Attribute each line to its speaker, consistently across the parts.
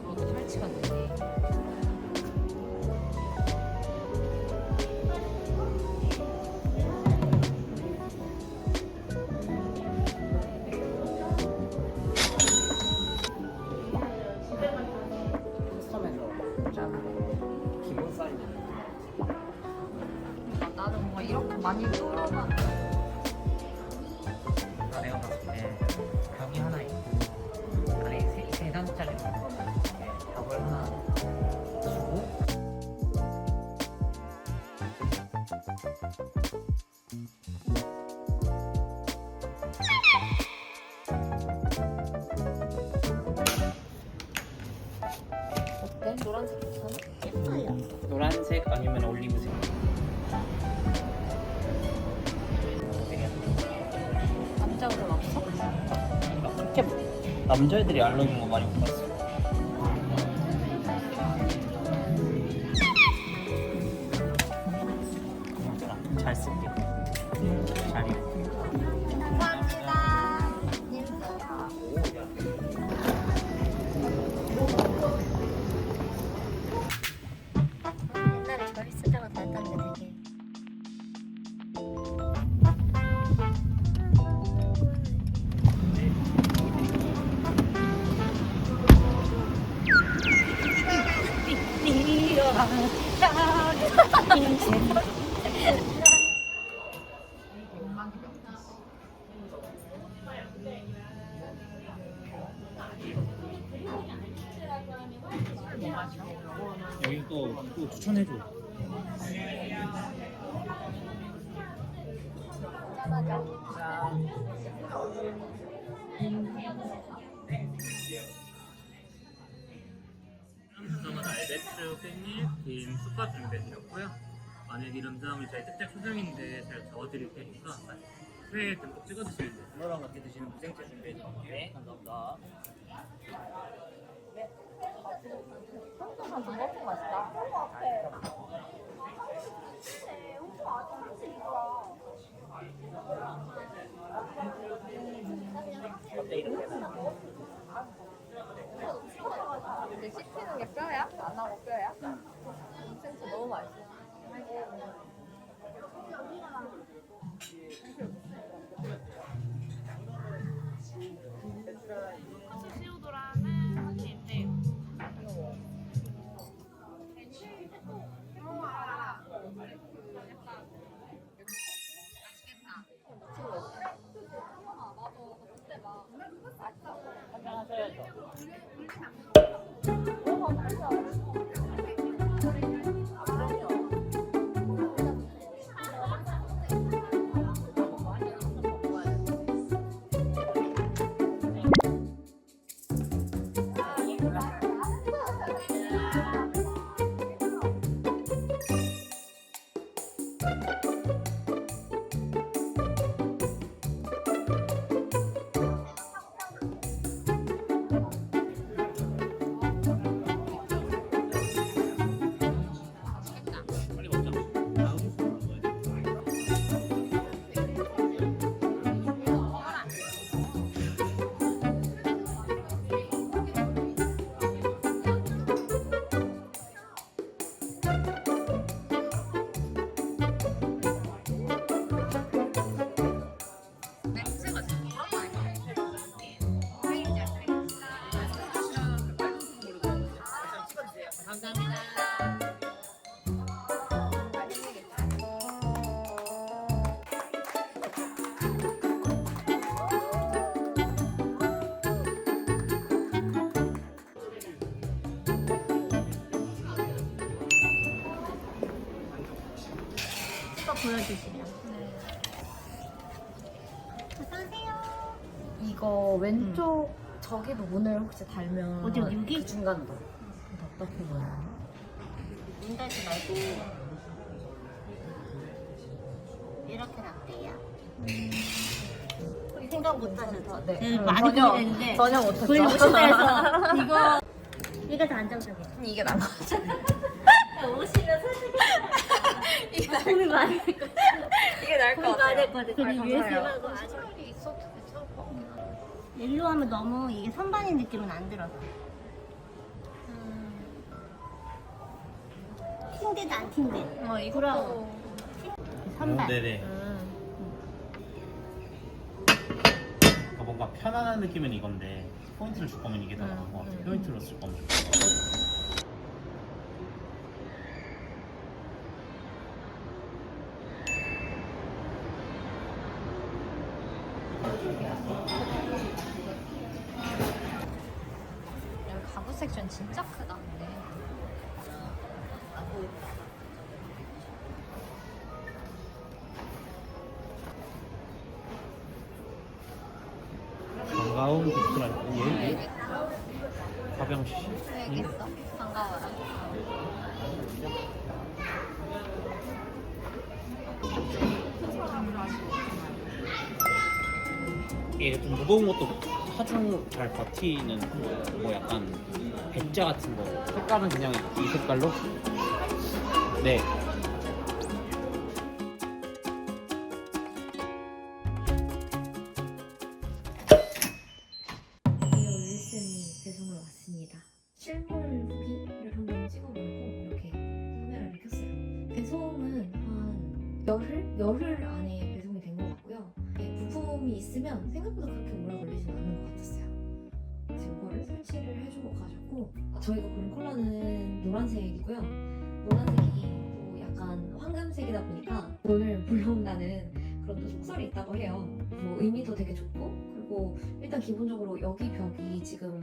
Speaker 1: 로드 설치가 되네.
Speaker 2: 기본 사이즈.
Speaker 1: 나는 뭔가 이렇게 많이 뚫어봐.
Speaker 2: 내가 봤을 때 벽이 하나 있고 안에 세 단짜리 벽을 하나 주고
Speaker 1: 어때? 노란색 괜찮아?
Speaker 3: 예뻐요.
Speaker 2: 노란색 아니면 올리브색.
Speaker 1: 남자들은 없어?
Speaker 2: 그렇게 남자애들이 알러뷰 거 많이 못 봤어. 잘 쓸게. 잘 입고.
Speaker 3: 감사합니다. 옛날에 저희 쓰다가 땄던데 되게.
Speaker 2: 여기 또 추천해줘.
Speaker 4: 기름장은 알배추, 깻잎, 김, 쑥갓 준비해드렸고요. 안에 기름장은 저희 특제 초장인데 잘 저어드릴 테니까 회에 듬뿍 찍어드시면 돼요.
Speaker 2: 너랑 같이 드시는 무생채 준비해드릴게요. 네, 감사합니다.
Speaker 1: 너무 맛있다.
Speaker 2: 어때 이렇게?
Speaker 1: 근데 씹히는 게 뼈야? 안 하고 뼈야? 진짜 너무 맛있어.
Speaker 5: 시오도라는 한입인데
Speaker 2: 빨리 먹자.
Speaker 1: 냄새가 진짜
Speaker 3: 보여주시면. 어서오세요.
Speaker 1: 이거 왼쪽 저기 부분을 혹시 달면
Speaker 3: 어디, 여기?
Speaker 1: 그 중간도 답답해 보여요.
Speaker 3: 눈 달지 말고 이렇게 놨대요. 생각 못 하셔서.
Speaker 1: 네.
Speaker 3: 네, 많이
Speaker 1: 전혀
Speaker 3: 보이는데
Speaker 1: 전혀 못했죠.
Speaker 3: 보이고 싶다 해서 이거 더 안정적이에요.
Speaker 1: 이게 나은 것 같아.
Speaker 3: 오시면 솔직히
Speaker 1: 이게
Speaker 3: 고민 많이 할 것 같아요.
Speaker 1: 이게 나을 것
Speaker 3: 고민 많이 할
Speaker 1: 같아요.
Speaker 3: 것 같아요. 근데
Speaker 1: 감사해요.
Speaker 3: USB하고 아주
Speaker 1: 있어도 괜찮을 것 같긴 한데.
Speaker 3: 일로 하면 너무 이게 선반의 느낌은 안 들어서. 팅대도 안 팅대.
Speaker 1: 이거라고.
Speaker 3: 선발.
Speaker 6: 네네. 그러니까 뭔가 편안한 느낌은 이건데 포인트를 줄 거면 이게 더 나은 것 같아요. 포인트로 쓸 거면.
Speaker 1: 여기 가구 섹션 진짜 크다. 근데.
Speaker 6: 반가운 빅트랄 얘 가병 씨.
Speaker 1: 여기 있어. 반가워요.
Speaker 6: 이게 좀 무거운 것도 하중 잘 버티는 뭐 약간 백자 같은 거. 색깔은 그냥 이 색깔로. 네.
Speaker 7: OSM이 배송을 왔습니다. 실물 후기를 한번 찍어보고 이렇게 카메라를 켰어요. 배송은 한 열흘 안에 배송이 된 것 같고요. 부품이 있으면 생각보다 그렇게 오래 걸리진 않는 것 같았어요. 그래서 이거를 설치를 해주고 가셨고 저희가 고른 컬러는 노란색이고요. 노란색이 또 약간 황금색이다 보니까 돈을 불러온다는 그런 또 속설이 있다고 해요. 뭐 의미도 되게 좋고 그리고 일단 기본적으로 여기 벽이 지금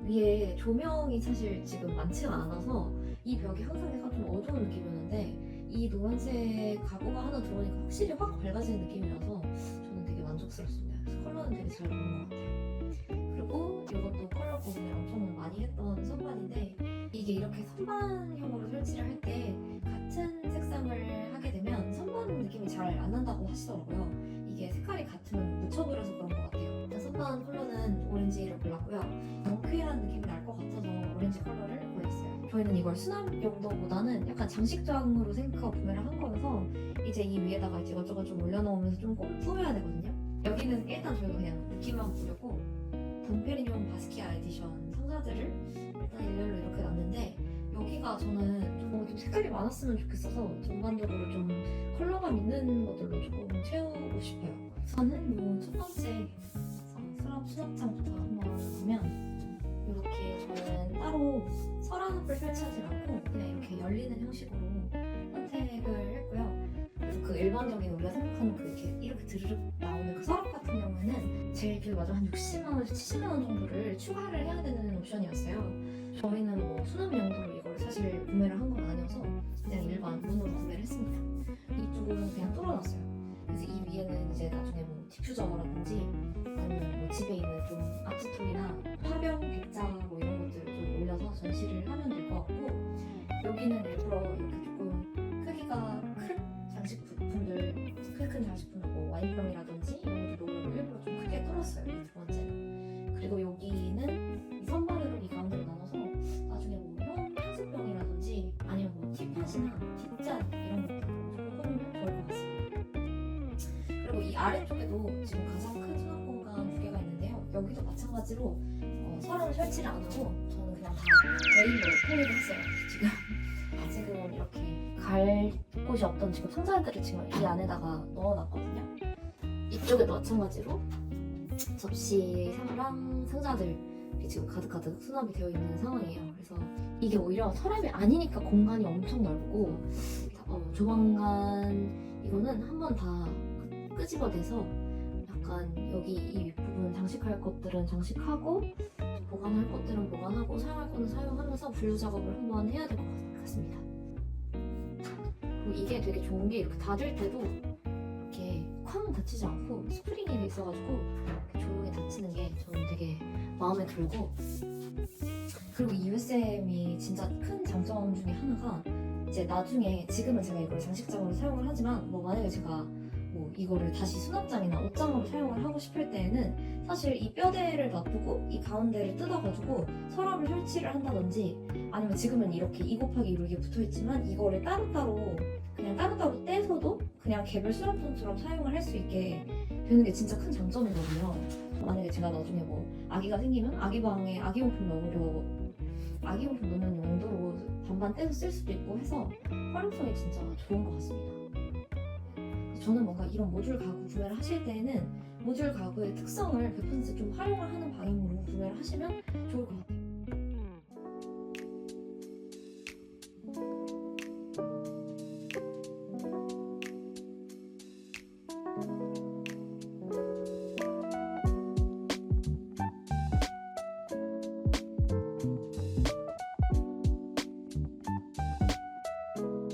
Speaker 7: 위에 조명이 사실 지금 많지가 않아서 이 벽이 항상 약간 좀 어두운 느낌이었는데 이 노란색 가구가 하나 들어오니까 확실히 확 밝아지는 느낌이라서 저는 되게 만족스럽습니다. 그래서 컬러는 되게 잘 나온 것 같아요. 그리고 이것도 컬러 고민을 엄청 많이 했던 선반인데 이게 이렇게 선반형으로 설치를 할 때 같은 색상을 하게 되면 선반 느낌이 잘 안 난다고 하시더라고요. 이게 색깔이 같으면 묻혀버려서 그런 것 같아요. 일단 선반 컬러는 오렌지를 골랐고요. 경쾌한 느낌이 날 것 같아서 오렌지 컬러를 구했어요. 저희는 이걸 수납 용도보다는 약간 장식장으로 생각하고 구매를 한 거여서 이제 이 위에다가 이제 이것저것 좀 올려놓으면서 좀 꾸며야 되거든요. 여기는 일단 저희가 그냥 느낌만 보려고 덤페리뇽 바스키아 에디션 상자들을 일단 일렬로 이렇게 놨는데 여기가 저는 좀 색깔이 많았으면 좋겠어서 전반적으로 좀 컬러감 있는 것들로 조금 채우고 싶어요. 저는 이 첫 번째 수납장부터 한번 보면 이렇게 저는 따로 서랍을 설치하지 않고 그냥 이렇게 열리는 형식으로 선택을 했고요. 그래서 그 일반적인 우리가 생각하는 그 이렇게 드르륵 나오는 그 서랍 같은 경우에는 제일 비싸죠. 한 60만 원에서 70만 원 정도를 추가를 해야 되는 옵션이었어요. 저희는 뭐 수납 용도로 이걸 사실 구매를 한 건 아니어서 그냥 일반 문으로 구매를 했습니다. 이쪽은 그냥 뚫어놨어요. 그래서 이 위에는 이제 나중에 뭐 디퓨저라든지 아니면 뭐 집에 있는 좀 아트토이나 화병, 백자 뭐 이런 것들 좀 올려서 전시를 하면 될 것 같고 여기는 일부러 이렇게 조금 크기가 큰 장식품들, 큰 장식품들 뭐 와인병이라든지 이런 것들 놓으려고 일부러 좀 크게 뚫었어요. 이 두 번째는. 그리고 여기는 이 선반으로 이 가운데로 나눠서 나중에 뭐 향수병이라든지 아니면 뭐 티팟이나 뒷잔 이런 것들로 조금 꾸미면 좋을 것 같습니다. 그리고 이 아래쪽에도 지금 가장 큰 수납 공간 두 개가 있는데요. 여기도 마찬가지로 서랍을 설치를 안 하고 저는 그냥 다 메인으로 통일을 했어요. 지금 이렇게 갈 곳이 없던 지금 상자들을 지금 이 안에다가 넣어놨거든요. 이쪽에도 마찬가지로 접시랑 상자들이 지금 가득가득 수납이 되어 있는 상황이에요. 그래서 이게 오히려 서랍이 아니니까 공간이 엄청 넓고 조만간 이거는 한번 다 끄집어내서 약간 여기 이 윗부분 장식할 것들은 장식하고 보관할 것들은 보관하고 사용할 거는 사용하면서 분류 작업을 한번 해야 될 것 같습니다. 그리고 이게 되게 좋은 게 이렇게 닫을 때도 이렇게 쾅 닫히지 않고 스프링이 돼 있어가지고 이렇게 조용히 닫히는 게 저는 되게 마음에 들고 그리고 이 USM이 진짜 큰 장점 중에 하나가 이제 나중에 지금은 제가 이걸 장식장으로 사용을 하지만 뭐 만약에 제가 뭐 이거를 다시 수납장이나 옷장으로 사용을 하고 싶을 때에는 사실 이 뼈대를 놔두고 이 가운데를 뜯어가지고 서랍을 설치를 한다든지 아니면 지금은 이렇게 2 곱하기 2로 이게 붙어있지만 이거를 따로따로 그냥 따로따로 떼서도 그냥 개별 수납장처럼 사용을 할 수 있게 되는 게 진짜 큰 장점이거든요. 만약에 제가 나중에 뭐 아기가 생기면 아기 방에 아기용품 넣는 용도로 뭐 반반 떼서 쓸 수도 있고 해서 활용성이 진짜 좋은 것 같습니다. 저는 뭔가 이런 모듈 가구 구매를 하실 때에는 모듈 가구의 특성을 100% 좀 활용을 하는 방향으로 구매를 하시면 좋을 것 같아요.